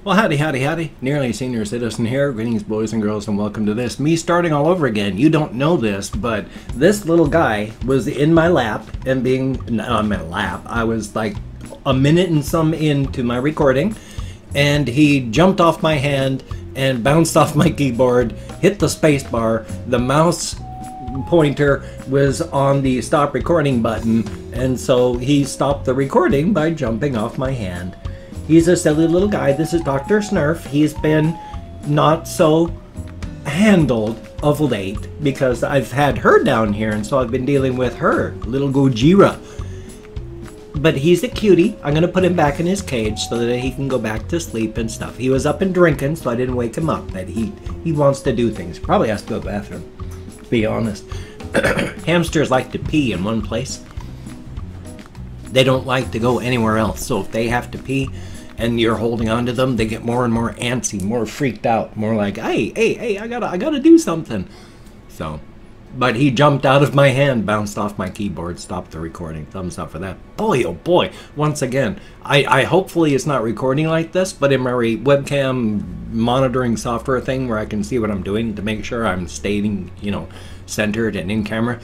Well, howdy, howdy, howdy. Nearly Senior Citizen here. Greetings, boys and girls, and welcome to this. Me starting all over again. You don't know this, but this little guy was in my lap and I was like a minute and some into my recording, and he jumped off my hand and bounced off my keyboard, hit the space bar. The mouse pointer was on the stop recording button, and so he stopped the recording by jumping off my hand. He's a silly little guy. This is Dr. Snurf. He's been not so handled of late because I've had her down here, and so I've been dealing with her, little Gojira. But he's a cutie. I'm going to put him back in his cage so that he can go back to sleep and stuff. He was up and drinking, so I didn't wake him up. But he wants to do things. Probably has to go to the bathroom, to be honest. Hamsters like to pee in one place. They don't like to go anywhere else. So if they have to pee and you're holding on to them, they get more and more antsy, more freaked out, more like, hey, I gotta do something. So, but he jumped out of my hand, bounced off my keyboard, stopped the recording. Thumbs up for that. Boy, oh boy. Once again, I hopefully it's not recording like this, but in my webcam monitoring software thing where I can see what I'm doing to make sure I'm staying, centered and in camera,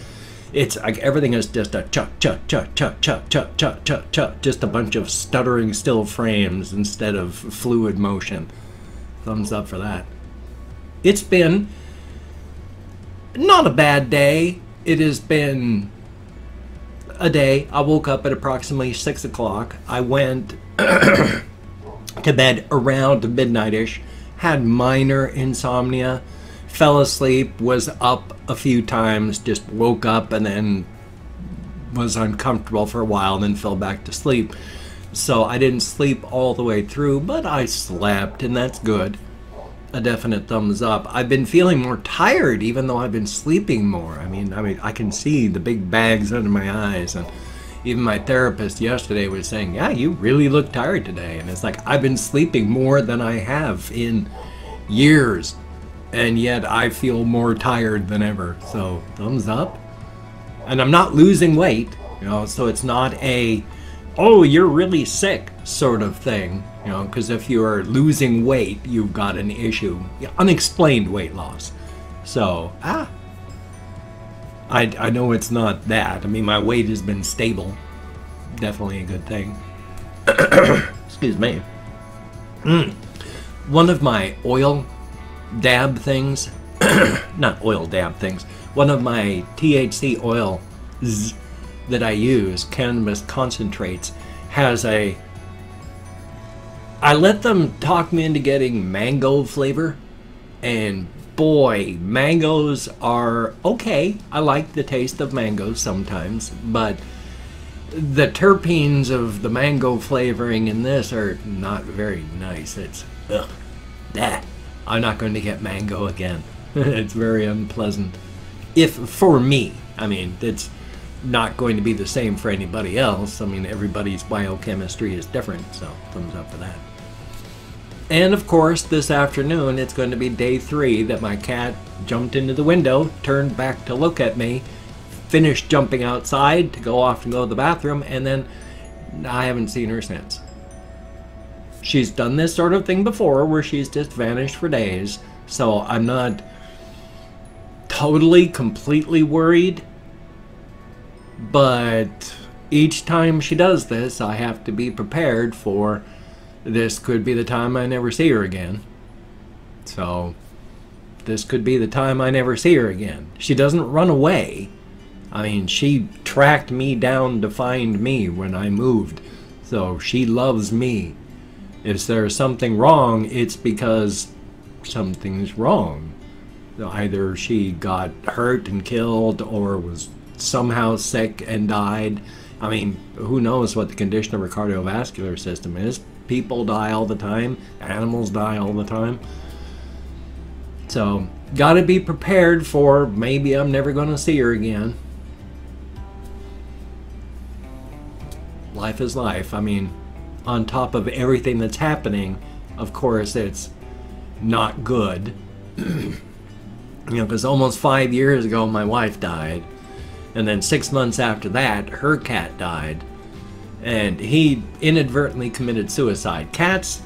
it's like everything is just a chuck, chuck, chuck, chuck, chuck, chuck, chuck, chuck, chuck, just a bunch of stuttering still frames instead of fluid motion. Thumbs up for that. It's been not a bad day. It has been a day. I woke up at approximately 6 o'clock. I went to bed around midnight-ish, had minor insomnia, fell asleep, was up a few times, just woke up and then was uncomfortable for a while and then fell back to sleep. So I didn't sleep all the way through, but I slept, and that's good. A definite thumbs up. I've been feeling more tired even though I've been sleeping more. I mean, I can see the big bags under my eyes, and even my therapist yesterday was saying, yeah, you really look tired today. And it's like, I've been sleeping more than I have in years, and yet I feel more tired than ever. So thumbs up. And I'm not losing weight, so it's not a, oh, you're really sick sort of thing, because if you're losing weight, you've got an issue. Unexplained weight loss. So, I know it's not that. I mean, my weight has been stable. Definitely a good thing. Excuse me. One of my oil dab things, not oil dab things, one of my THC oils that I use, cannabis concentrates, has I let them talk me into getting mango flavor, and boy, mangoes are okay. I like the taste of mangoes sometimes, but the terpenes of the mango flavoring in this are not very nice. It's, ugh, that. I'm not going to get mango again. It's very unpleasant. If, for me, I mean, it's not going to be the same for anybody else. I mean, everybody's biochemistry is different, so thumbs up for that. And of course, this afternoon, it's going to be day 3 that my cat jumped into the window, turned back to look at me, finished jumping outside to go off and go to the bathroom, and then I haven't seen her since. She's done this sort of thing before where she's just vanished for days, so I'm not totally, completely worried, but each time she does this, I have to be prepared for this could be the time I never see her again. So this could be the time I never see her again. She doesn't run away. I mean, she tracked me down to find me when I moved, so she loves me. If there's something wrong, it's because something's wrong. Either she got hurt and killed or was somehow sick and died. I mean, who knows what the condition of her cardiovascular system is. People die all the time. Animals die all the time. So, gotta be prepared for maybe I'm never gonna see her again. Life is life. I mean, on top of everything that's happening, of course, it's not good. Because almost 5 years ago, my wife died. And then 6 months after that, her cat died. And he inadvertently committed suicide. Cats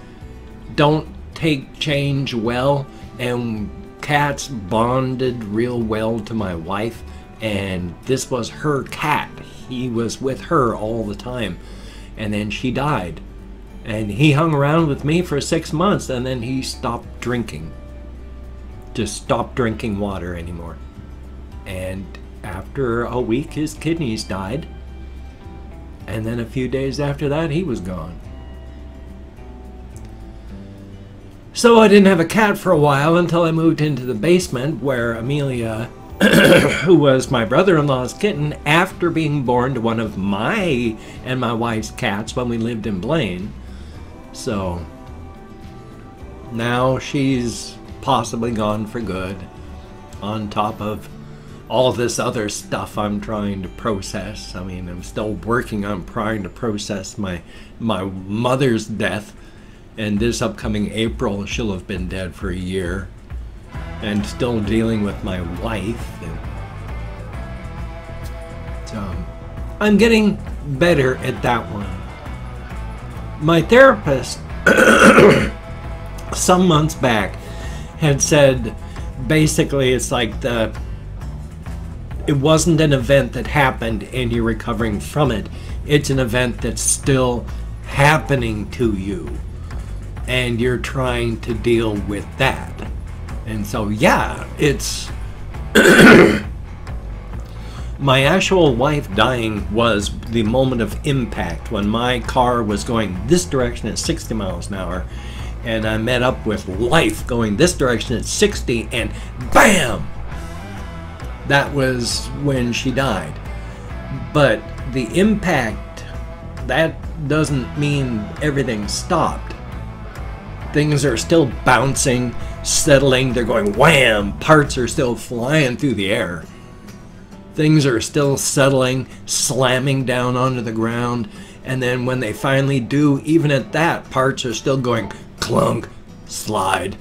don't take change well, and cats bonded real well to my wife, and this was her cat. He was with her all the time, and then she died, and he hung around with me for 6 months, and then he stopped drinking. Just stopped drinking water anymore. And after a week his kidneys died, and then a few days after that he was gone. So I didn't have a cat for a while until I moved into the basement, where Amelia, who was my brother-in-law's kitten, after being born to one of my and my wife's cats when we lived in Blaine. So now she's possibly gone for good, on top of all this other stuff I'm trying to process. I mean, I'm still working on trying to process my mother's death, and this upcoming April she'll have been dead for a year, and still dealing with my wife. And so I'm getting better at that one. My therapist some months back had said basically it's like it wasn't an event that happened and you're recovering from it. It's an event that's still happening to you, and you're trying to deal with that. And so, yeah, it's... My actual wife dying was the moment of impact, when my car was going this direction at 60 miles an hour, and I met up with life going this direction at 60, and BAM! That was when she died. But the impact, that doesn't mean everything stopped. Things are still bouncing, settling, they're going wham! Parts are still flying through the air. Things are still settling, slamming down onto the ground, and then when they finally do, even at that, parts are still going clunk, slide.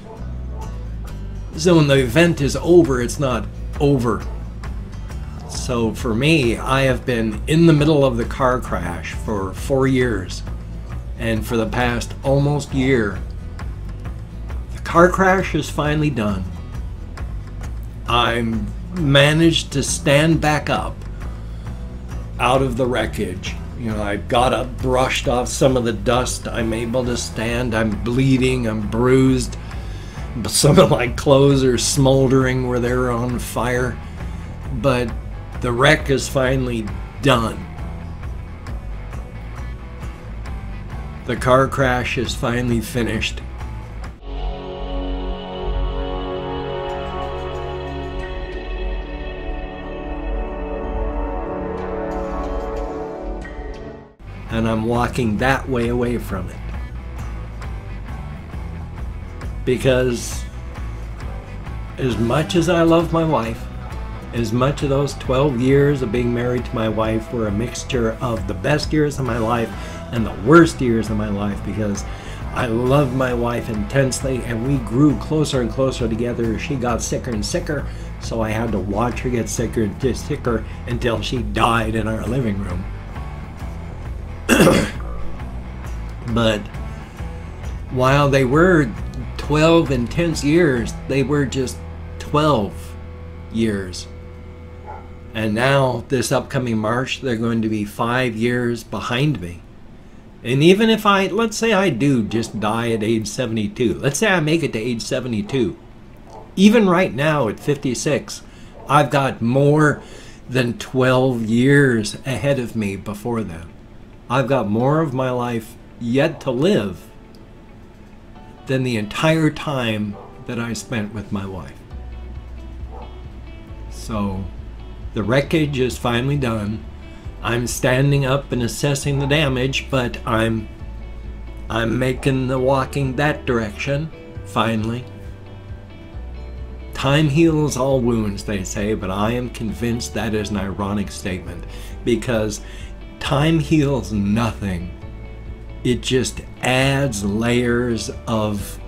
So when the event is over, it's not over. So for me, I have been in the middle of the car crash for 4 years, and for the past almost year, the car crash is finally done. I'm managed to stand back up out of the wreckage. You know, I got up, brushed off some of the dust. I'm able to stand. I'm bleeding. I'm bruised. Some of my clothes are smoldering where they're on fire. But the wreck is finally done. The car crash is finally finished. And I'm walking that way away from it. Because as much as I love my wife, as much of those 12 years of being married to my wife were a mixture of the best years of my life and the worst years of my life, because I love my wife intensely and we grew closer and closer together as she got sicker and sicker, so I had to watch her get sicker and sicker until she died in our living room. But while they were 12 intense years, they were just 12 years. And now, this upcoming March, they're going to be 5 years behind me. And even if let's say I do just die at age 72. Let's say I make it to age 72. Even right now at 56, I've got more than 12 years ahead of me before then. I've got more of my life yet to live than the entire time that I spent with my wife. So the wreckage is finally done. I'm standing up and assessing the damage, but I'm making the walking that direction, finally. Time heals all wounds, they say, but I am convinced that is an ironic statement, because time heals nothing. It just adds layers of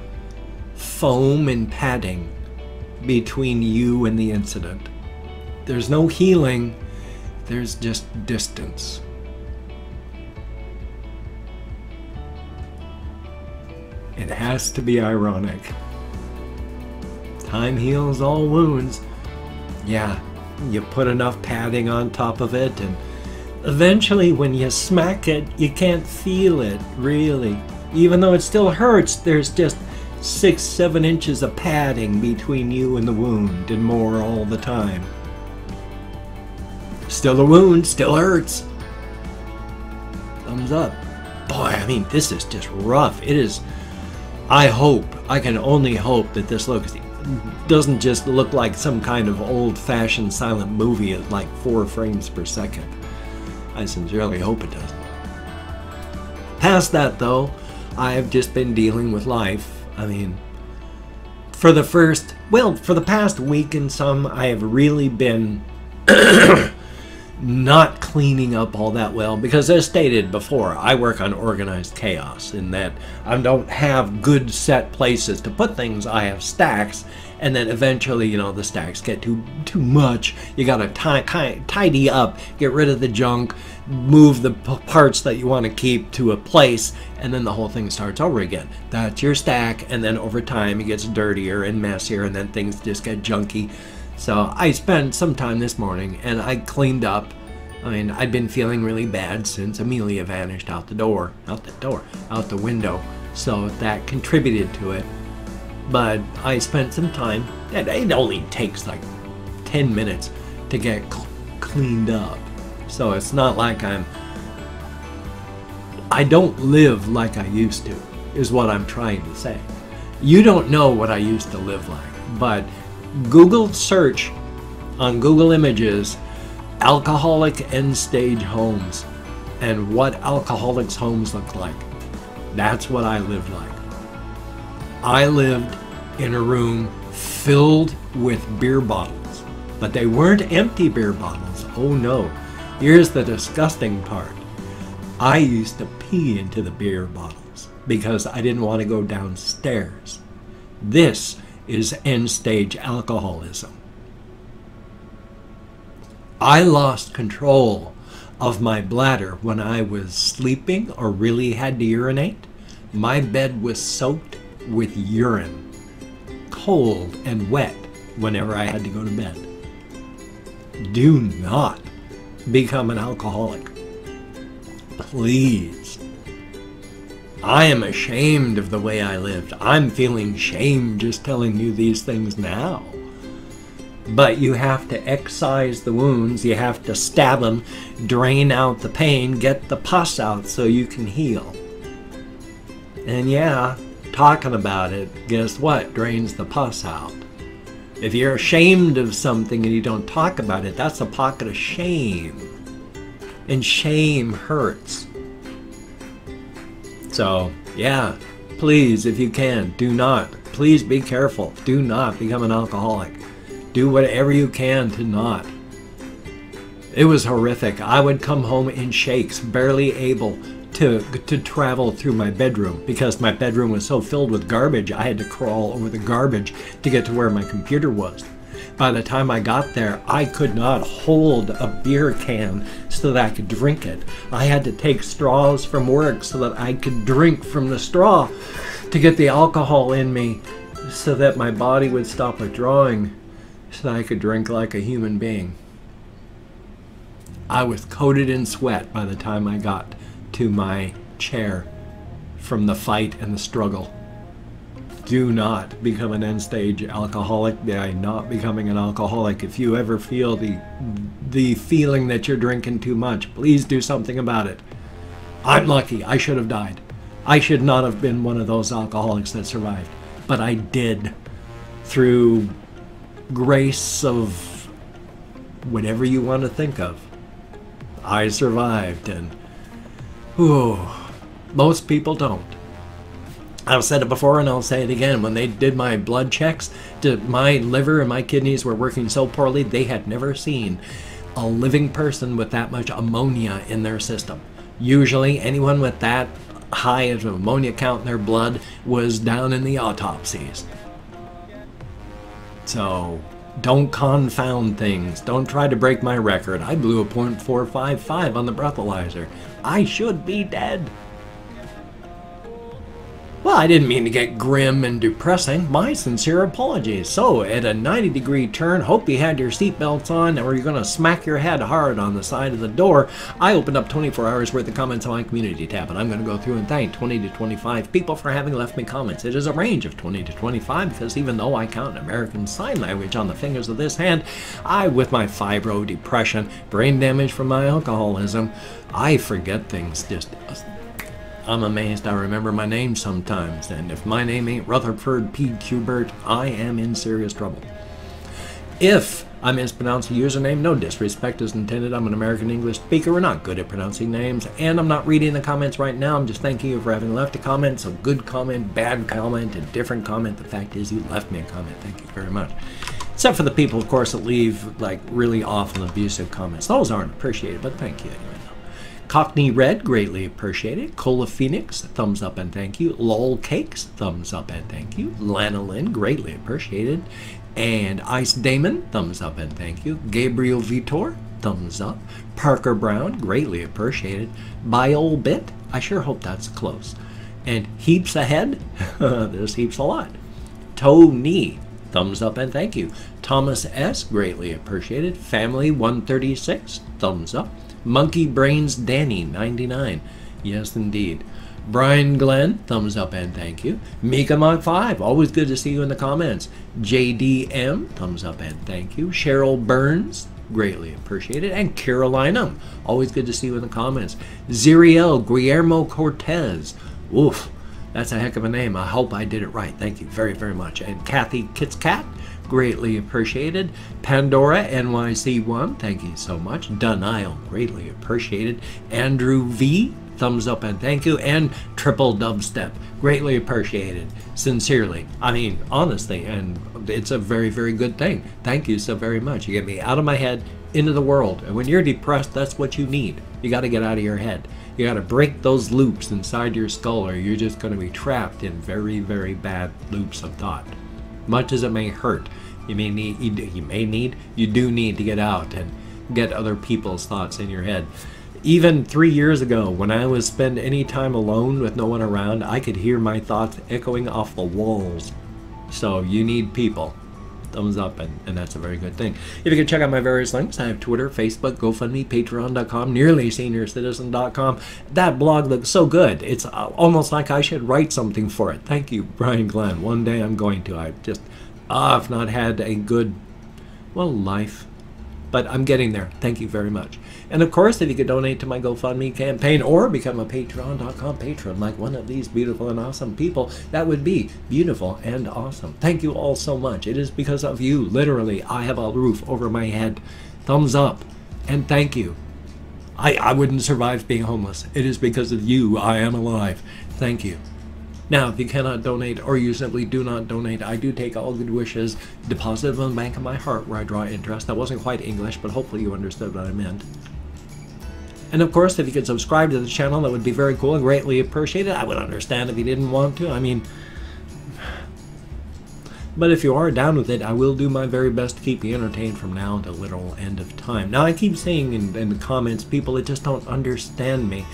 foam and padding between you and the incident. There's no healing, there's just distance. It has to be ironic. Time heals all wounds. Yeah, you put enough padding on top of it, and eventually when you smack it, you can't feel it, really. Even though it still hurts, there's just 6-7 inches of padding between you and the wound, and more all the time. Still a wound, still hurts. Thumbs up. Boy, I mean, this is just rough. It is. I can only hope that this doesn't just look like some kind of old-fashioned silent movie at like 4 frames per second. I sincerely hope it doesn't. Past that, though, I have just been dealing with life. I mean, for the past week and some, I have really been not cleaning up all that well, because as stated before, I work on organized chaos in that I don't have good set places to put things. I have stacks, and then eventually, you know, the stacks get too much. You gotta tidy up, get rid of the junk, move the parts that you want to keep to a place, and then the whole thing starts over again. That's your stack, and then over time it gets dirtier and messier, and then things just get junky. So I spent some time this morning and I cleaned up. I mean, I'd been feeling really bad since Amelia vanished out the window. So that contributed to it. But I spent some time, and it only takes like 10 minutes to get cleaned up. So it's not like I don't live like I used to, is what I'm trying to say. You don't know what I used to live like, but Google search on Google Images alcoholic end-stage homes and what alcoholics' homes look like. That's what I lived like. I lived in a room filled with beer bottles, but they weren't empty beer bottles. Oh no. Here's the disgusting part. I used to pee into the beer bottles because I didn't want to go downstairs. This is end-stage alcoholism. I lost control of my bladder when I was sleeping or really had to urinate. My bed was soaked with urine, cold and wet whenever I had to go to bed. Do not become an alcoholic. Please. I am ashamed of the way I lived. I'm feeling shame just telling you these things now. But you have to excise the wounds, you have to stab them, drain out the pain, get the pus out so you can heal. And yeah, talking about it, guess what? Drains the pus out. If you're ashamed of something and you don't talk about it, that's a pocket of shame. And shame hurts. So, yeah, please, if you can, do not. Please be careful. Do not become an alcoholic. Do whatever you can to not. It was horrific. I would come home in shakes, barely able to travel through my bedroom because my bedroom was so filled with garbage. I had to crawl over the garbage to get to where my computer was. By the time I got there, I could not hold a beer can so that I could drink it. I had to take straws from work so that I could drink from the straw to get the alcohol in me so that my body would stop withdrawing so that I could drink like a human being. I was coated in sweat by the time I got to my chair from the fight and the struggle. Do not become an end-stage alcoholic by not becoming an alcoholic. If you ever feel the feeling that you're drinking too much, please do something about it. I'm lucky. I should have died. I should not have been one of those alcoholics that survived. But I did. Through grace of whatever you want to think of. I survived, and most people don't. I've said it before and I'll say it again. When they did my blood checks, my liver and my kidneys were working so poorly, they had never seen a living person with that much ammonia in their system. Usually anyone with that high of an ammonia count in their blood was down in the autopsies. So don't confound things. Don't try to break my record. I blew a .455 on the breathalyzer. I should be dead. Well, I didn't mean to get grim and depressing. My sincere apologies. So, at a 90-degree turn, hope you had your seatbelts on or you're going to smack your head hard on the side of the door. I opened up 24 hours worth of comments on my community tab, and I'm going to go through and thank 20 to 25 people for having left me comments. It is a range of 20 to 25 because even though I count American Sign Language on the fingers of this hand, with my fibro, depression, brain damage from my alcoholism, I forget things just... I'm amazed I remember my name sometimes, and if my name ain't Rutherford P. Kubert, I am in serious trouble. If I mispronounce a username, no disrespect is intended. I'm an American English speaker. We're not good at pronouncing names, and I'm not reading the comments right now. I'm just thanking you for having left a comment. So good comment, bad comment, a different comment. The fact is you left me a comment. Thank you very much. Except for the people, of course, that leave like really awful abusive comments. Those aren't appreciated, but thank you anyway. Cockney Red, greatly appreciated. Cola Phoenix, thumbs up and thank you. Lol Cakes, thumbs up and thank you. Lana Lynn, greatly appreciated. And Ice Damon, thumbs up and thank you. Gabriel Vitor, thumbs up. Parker Brown, greatly appreciated. Biol Bit, I sure hope that's close. And Heaps Ahead, there's heaps a lot. Tony, thumbs up and thank you. Thomas S, greatly appreciated. Family 136, thumbs up. Monkey Brains Danny 99, yes indeed. Brian Glenn, thumbs up and thank you. Mika Mach 5, always good to see you in the comments. JDM, thumbs up and thank you. Cheryl Burns, greatly appreciated. And Carolina, always good to see you in the comments. Ziriel Guillermo Cortez, oof, that's a heck of a name. I hope I did it right. Thank you very, very much. And Kathy Kitscat, greatly appreciated. Pandora NYC1, thank you so much. Denial, greatly appreciated. Andrew V, thumbs up and thank you. And Triple Dubstep, greatly appreciated. Sincerely, I mean, honestly, and it's a very, very good thing. Thank you so very much. You get me out of my head, into the world. And when you're depressed, that's what you need. You got to get out of your head. You got to break those loops inside your skull, or you're just going to be trapped in very, very bad loops of thought. Much as it may hurt, you do need to get out and get other people's thoughts in your head. Even 3 years ago, when I would spend any time alone with no one around, I could hear my thoughts echoing off the walls. So you need people. Thumbs up, and that's a very good thing. If you can check out my various links, I have Twitter, Facebook, GoFundMe, Patreon.com, NearlySeniorCitizen.com. That blog looks so good. It's almost like I should write something for it. Thank you, Brian Glenn. One day I'm going to. I've not had a good, life. But I'm getting there. Thank you very much. And of course, if you could donate to my GoFundMe campaign or become a Patreon.com patron like one of these beautiful and awesome people, that would be beautiful and awesome. Thank you all so much. It is because of you, literally, I have a roof over my head. Thumbs up. And thank you. I wouldn't survive being homeless. It is because of you I am alive. Thank you. Now, if you cannot donate or you simply do not donate, I do take all good wishes, deposit them in the bank of my heart where I draw interest. That wasn't quite English, but hopefully you understood what I meant. And of course, if you could subscribe to the channel, that would be very cool and greatly appreciated. I would understand if you didn't want to. I mean, but if you are down with it, I will do my very best to keep you entertained from now until the literal end of time. Now, I keep saying in the comments, people that just don't understand me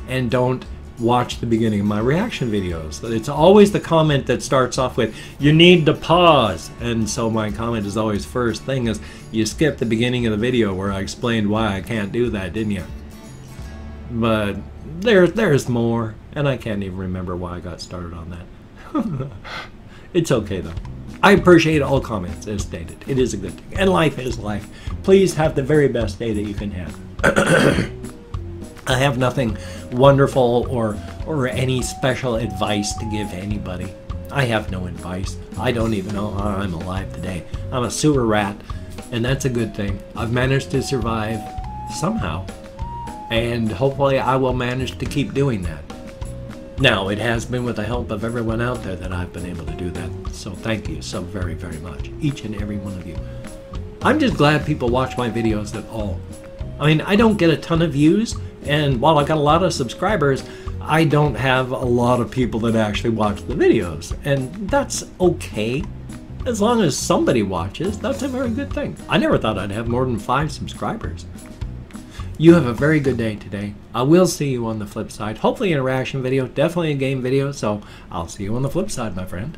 and don't watch the beginning of my reaction videos. It's always the comment that starts off with, you need to pause. And so my comment is always first thing is, you skipped the beginning of the video where I explained why I can't do that, didn't you? But there's more, and I can't even remember why I got started on that. It's okay though. I appreciate all comments as stated. It is a good thing. And life is life. Please have the very best day that you can have. I have nothing wonderful or any special advice to give anybody. I have no advice. I don't even know how I'm alive today. I'm a sewer rat, and that's a good thing. I've managed to survive somehow, and hopefully I will manage to keep doing that. Now, it has been with the help of everyone out there that I've been able to do that. So thank you so very, very much, each and every one of you. I'm just glad people watch my videos at all. I mean, I don't get a ton of views, and while I got a lot of subscribers, I don't have a lot of people that actually watch the videos. And that's okay. As long as somebody watches, that's a very good thing. I never thought I'd have more than 5 subscribers. You have a very good day today. I will see you on the flip side. Hopefully an interaction video, definitely a game video, so I'll see you on the flip side, my friend.